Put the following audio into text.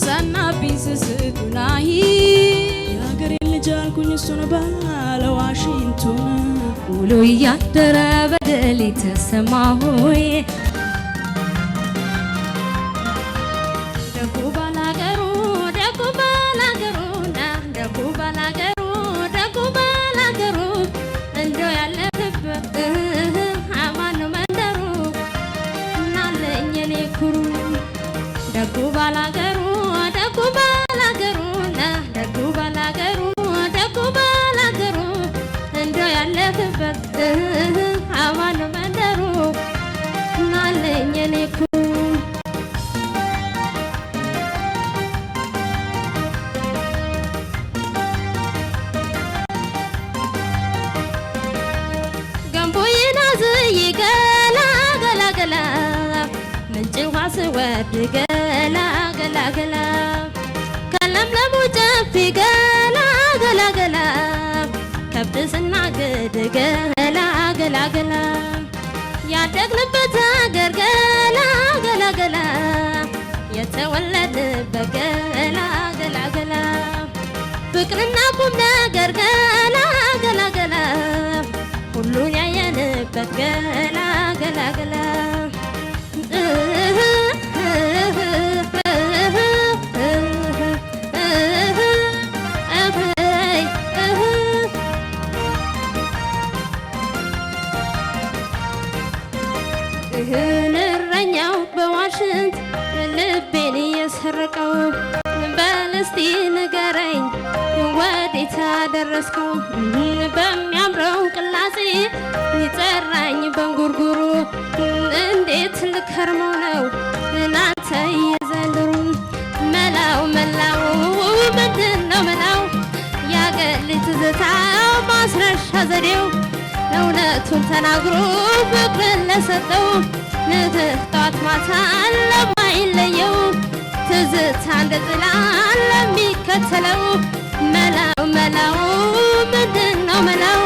ዛናብኝ ስስቱናይ የሀገሬን ልጅ አልኩኝ እሱን ባለ ዋሽንግቶን ውሎ እያደረ በደል የተሰማ ሆይ ደጉ ባላገሩ እንደው ያለህበት አማን ነው መንደሩ እናለኝ እኔ ኩሩ ደጉ ባላገሩ እንደው ያለህበት አማን ነው መንደሩ እናለኝ እኔ ኩሩ ገላ ምንጭ ውሃ ስወድ ገላ ከለምለሙ ጨፌ ገላ ከብት ስናግድ ገላ ያደግንበት አገር ገላ የተወለድንበት ገላ ፍቅርና ቁም ነገር ገላ ሁሉን ያየንበት ገላ እረኛው በዋሽንት ልቤን እየሰረቀው በልስቲ ንገረኝ ወዴት አደረስከው በሚያምረው ቅላጼ ይጠራኝ በንጉርጉሩ እንዴት ልከርመው ነው እናንተ የዘንድሩ መላው ምንድነው መላው ያገር ልጅ ትዝታው ማስረሻ ዘዴው እውነቱን ተናግሮ ፍቅርን ለሰጠው ጠዋት ማታ ለማይለየው ትዝታ እንደ ጥላ ለሚከተለው መላው ምንድነው መላው